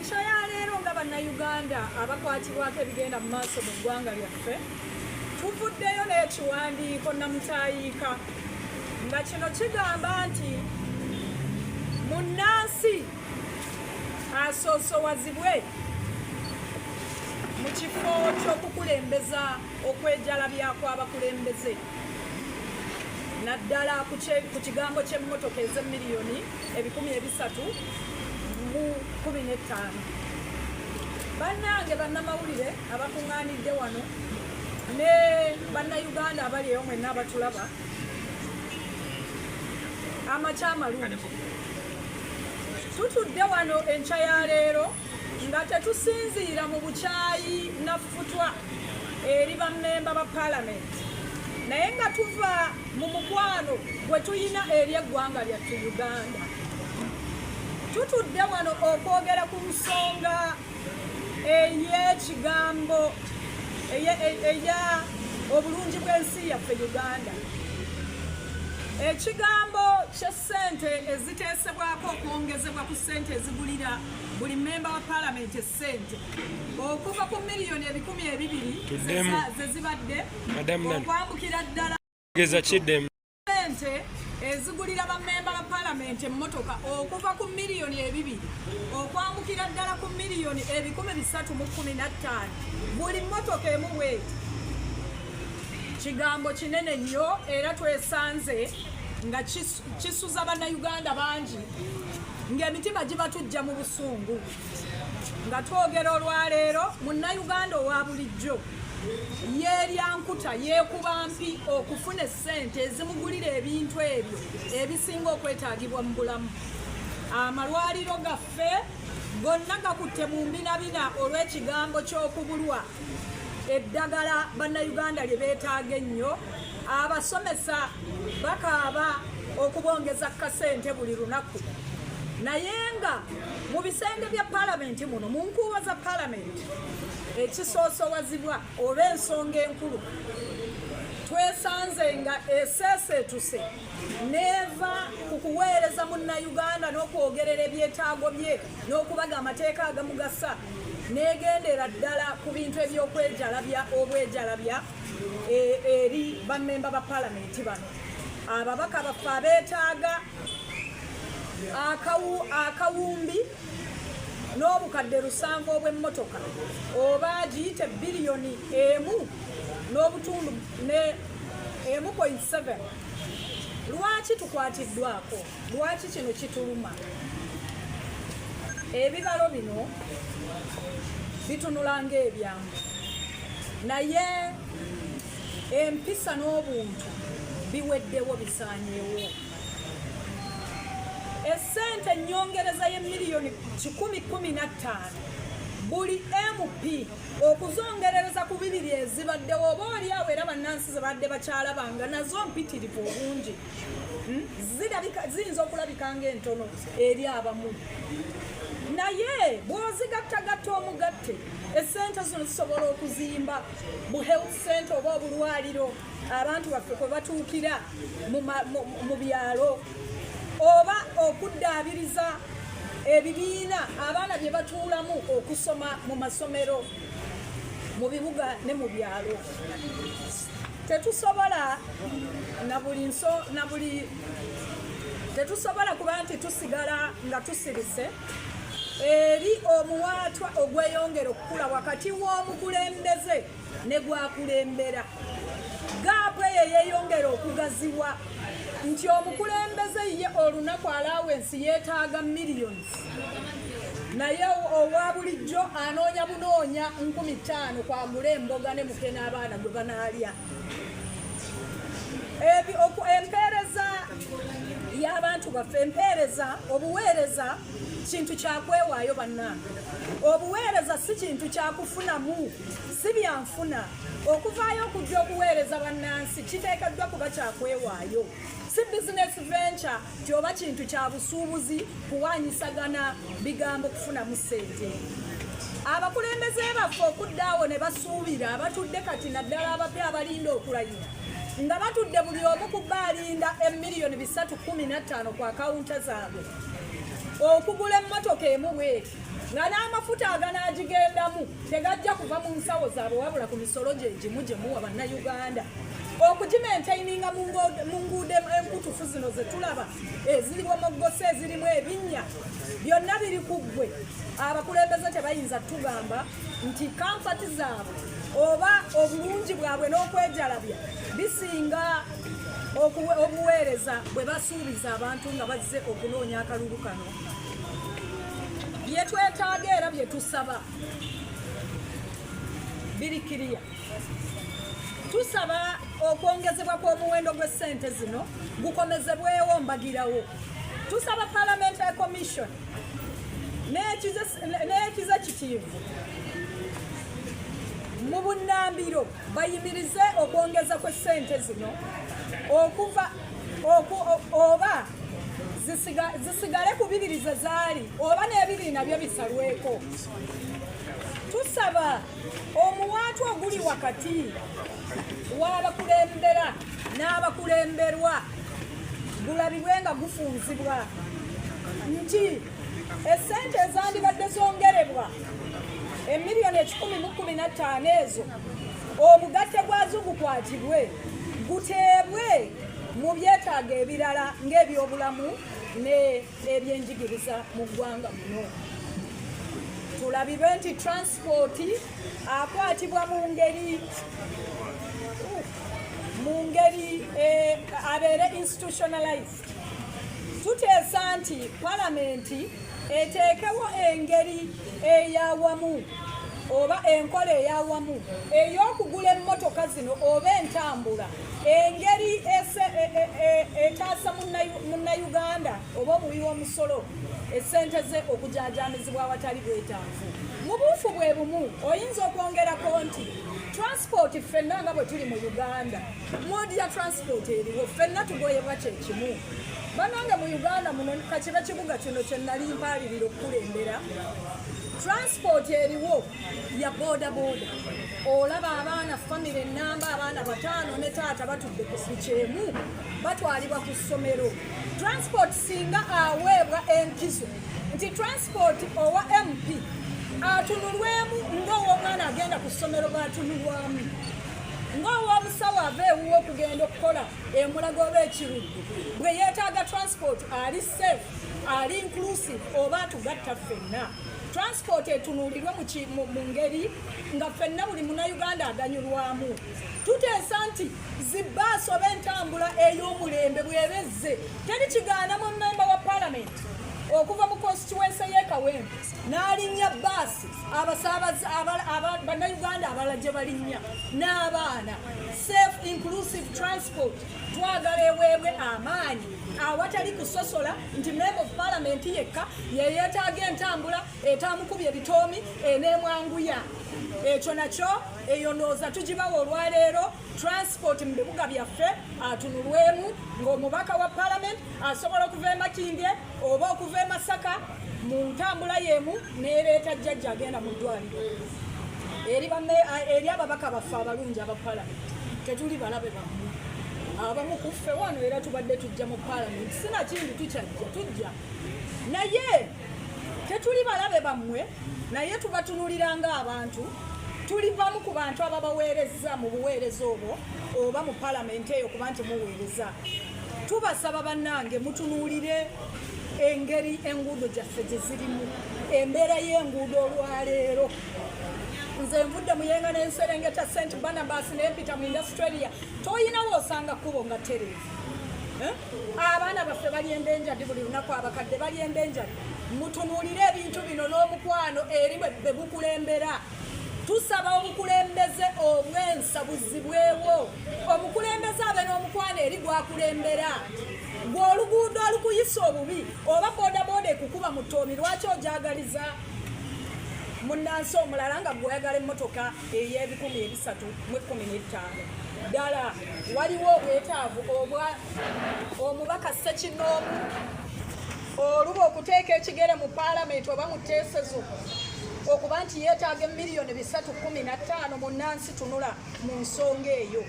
enkya ya leero nga bannayuganda abakwatibwako ebigenda mu maaso mu ggwanga lyaffe tuvuddeyo n'ekiwandiiko namutayiika nga kino kigamba nti munnansi asoosowazibwe mu kifo ky'okukulembeza okwejalabya kw'abakulembeze naddala ku kigambo ky'emmotoka ez'emiliyoni 315 bannange bannamawulire abakuŋŋaanidde wano ne bannayuganda abali eyo mwenna abatulaba amakyamalungi tutudde wano enkya ya leero nga tetusinziira mu bukyayi naffutwa eri bammemba ba paalamenti naye nga tuva mu mukwano gwe tuyina eri eggwanga lyattu Uganda. Tutudde wano okwogera ku nsonga ey'ekigambo eya obulungi bw'ensi yaffe Uganda. Ekigambo ky'essente eziteesebwako okwongezebwa ku ssente ezigulira buli mmemba wa paalamenti essente okuva ku miliyoni 200 ze zibadde okwambukira ddala ssente ezigulira bammemba ba paalamenti emmotoka okuva ku miliyoni 2 okwambukira ddala ku miliyoni 315 buli mmotoka emu bweti. Kigambo kinene nnyo era twesanze nga kisuza bannayuganda bangi ng'emitima gibatujja mu busungu nga twogera olwaleero munnayuganda owa bulijjo yeeryankuta yeekuba mpi okufuna essente ezimugulira ebintu ebyo ebisinga okwetaagibwa mu bulamu. Amalwaliro gaffe gonna gakutte mu mbinabina olw'ekigambo ky'okubulwa eddagala bannayuganda lye beetaaga ennyo. Abasomesa bakaaba okubongeza kasente buli lunaku naye nga mu bisenge bya paalamenti muno mu nkuuwa za paalamenti ekisoosowazibwa oba ensonga enkulu twesanze nga eseeseetuse neeva ku kuweereza munnayuganda n'okwogerera ebyetaago bye n'okubaga amateeka agamugasa negendera ddala ku bintu eby'okwejalabya obwejalabya eri bammemba ba paalamenti bano. Ababaka baffe abeetaaga akawumbi n'obukadde 7 obw'emmotoka oba giyite biliyoni 1.7. Lwaki tukwatiddwako? Lwaki kino kituluma? Ebibalo bino bitunula ng'ebyamu naye empisa n'obuntu biweddewo bisaanyeewo. Essente ennyongereza y'emiliyoni 115 buli MP okuzongerereza ku 2 ezibaddewo oba oliawo era bannansi zibadde bakyalabanga nazo mpitirivu obungi ziyinza okulabika ng'entono eri abamu naye bw'ozigattagatta omugatte essente zino zisobola okuzimba bu health center oba obulwaliro abantu baffe kwe batuukira mu byalo oba okuddaabiriza ebibiina abaana bye batuulamu okusoma mu masomero mu bibuga ne mu byalo. Tetusobola tetusobola kuba nti tusigala nga tusirise eri omuwaatwa ogweyongera okukula wakati w'omukulembeze ne gwakulembera. Gaapu eyo yeeyongera okugaziwa nti omukulembeze ye olunaku alawensi yeetaaga miliyoni naye owa bulijjo anoonya bunoonya 5,000 kwagula emboga ne muke n'abaana gwe banaalya. Empeereza y'abantu baffe, empeereza obuweereza kintu kyakwewaayo bannange. Obuweereza si kintu kyakufunamu, si byanfuna. Okuvaayo okujja okuweereza bannansi kiteekeddwa kuba kyakwewaayo, si business venture kyoba kintu kya busuubuzi kuwaanyisagana bigambo kufunamu ssente. Abakulembeze baffe okuddaawo ne basuubira abatudde kati naddala abapya abalinda okulayira nga batudde buli omu ku baalinda emiliyoni 315 ku akawunta zaabwe okugula emmotoka emu bweti nga n'amafuta aganagigendamu tegajja kuva mu nsawo zaabwe wabula ku misolo gyegimu gye muwa bannayuganda okugimaintaininga mu nguudo enkutufu zino ze tulaba ezirimu omogose ezirimu ebinnya byonna biri ku ggwe abakulembeze tebayinza tugamba nti kamfati zaabwe oba obulungi bwabwe n'okwejalabya bisinga obuweereza bwe basuubiza abantu nga bazze okunoonya akalulu kano bye twetaaga era bye tusaba birikiriya tusaba okwongezebwa kw'omuwendo gw'essente zino gukomezebwewo mbagirawo tusaba parliamentary commission n'ekize kitiivu mu bunnambiro bayimirize okwongeza kw'essente zino okuva oba zisigale ku bibiri ze zaali oba n'ebibiri nabyo bisalweko tusaba omuwaatu oguli wakati w'abakulembera n'abakulemberwa gulabibwe nga gufunzibwa nti essente ezandibadde zongerebwa emiliyoni 115 ezo obugatte bwazo gukwatibwe guteebwe mu byetaago ebirala ng'ebyobulamu n'ebyenjigiriza mu ggwanga muno tulabibe nti transport akwatibwa mu ngeri abeere institutionalized tuteesa nti palamenti eteekewo engeri eyawamu oba enkola eyawamu ey'okugula emmotoka zino oba entambula engeri etaasa munnayuganda oba omuwi w'omusolo essente ze okujajaamizibwa awatali bwetaavu mu buufu bwe bumu oyinza okwongerako nti transport ffenna nga bwe tuli mu uganda modi ya transport eriwo ffenna tugoyebwa kyekimu banange mu uganda muno kakiba kibuga kino kye nali mpaalirira okukulembera transport eriwo ya boda olaba abaana famire enamba abaana 5 ne taata batudde ku sikyemu batwalibwa ku ssomero transport singa aweebwa enkizo nti transport owa mp atunulwemu ng'ow'omwana agenda ku ssomero baatunulwamu ng'ow'omusawo ava ewuwo okugenda okukola emulago oba ekiruddu bwe yeetaaga transport ali safe ali inclusive oba atugatta ffenna transport etunuulirwe mu ngeri nga ffenna buli munnayuganda aganyulwamu tuteesa nti zibbaasi oba entambula ey'omulembe bwebezze teri kigaana mu memba wa palamenti okuva mu constituency y'ekawempe n'alinnya baasi abasaabazi bannayuganda abalala gye balinnya n'abaana safe inclusive transport twagala eweebwe amaanyi awatali kusosola nti member of parliament yekka yeyeetaaga entambula etamukubya ebitoomi eneemwanguya ekyo nakyo eyo ndowooza tugibawa olwaleero transport mu bibuga byaffe atunulwemu ng'omubaka wa parliament asobola okuva e Makindye oba okuva e Masaka mu ntambula y'emu n'ereeta jjajja agenda mu ddwaliro eri ababaka baffe abalungi aba parliament tetuli balabe bammwe abamu kuffe wano era tubadde tujja mu parliament sinakindi tujja naye tetuli balabe bammwe naye tubatunuliranga abantu tulivamu ku bantu ababaweereza mu buweereza obwo oba mu palamenti eyo kuba nti muweereza tubasaba bannange mutunuulire engeri enguudo gyaffe gye zirimu embeera y'enguudo olwaleero nze nvudde muyenga n'enserengeta St. Barnabas n'empita mu Industralia toyinawo osanga kkubo nga tereevu abaana baffe balyenda enjadi buli lunaku abakadde balyenda enjadi mutunuulire ebintu bino n'omukwano eri bwe bukulembera tusaba obukulembeze obwensa buzibwewo omukulembeze abe n'omukwano eri gwakulembera gwe oluguudo olukuyisa obubi oba bodaboda ekukuba mu ttoomi lwaki ojagaliza munnansi omulala nga gweyagala emmotoka ey'R315 ddala waliwo obwetaavu omubaka Ssekinoomu oluba okuteeka ekigere mu paalamenti oba mu tteesezo okuba nti yeetaaga emiliyoni 315 munnansi tunula mu nsonga eyo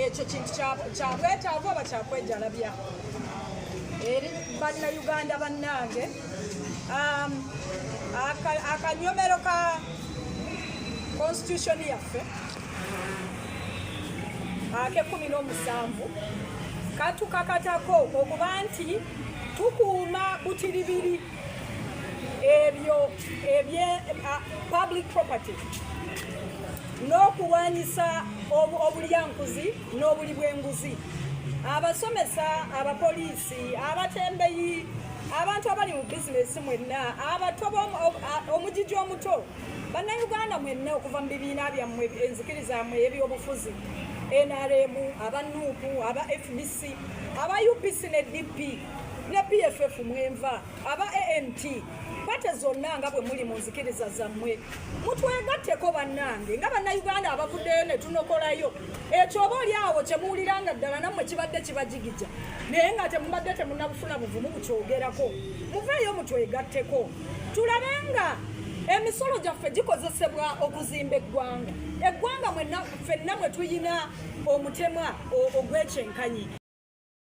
ekyo kintu kyabwetaavu oba kyakwejalabya eri bannayuganda bannange akanyomero ka constitution yaffe ake-17 katukakatako okuba nti tukuuma butiribiri ebyo public property n'okuwanyisa obulyankuzi n'obuli bw'enguzi. Abasomesa, abapoliisi, abatembeyi, abantu abali mu bizinesi mwenna, abato omugigi omuto, bannayuganda mwenna okuva mu bibiina byammwe enzikiriza mmwe ebyobufuzi, NRM, aba NUP, aba FBC, aba UPC ne DP ne PFF mwenva, aba ANT, pate zonna nga bwe muli mu nzikiriza zammwe mutwegatteko bannange nga bannayuganda abavuddeyo ne tunokolayo ekyo oba oli awo kye muwuliranga ddala nammwe kibadde kibajigija naye nga temubadde temunnabufuna buvumu bukyogerako muveeyo mutwegatteko tulabe nga emisolo gyaffe gikozesebwa okuzimba eggwanga mwenna ffenna mwe tuyina omutemwa ogw'ekyenkanyi.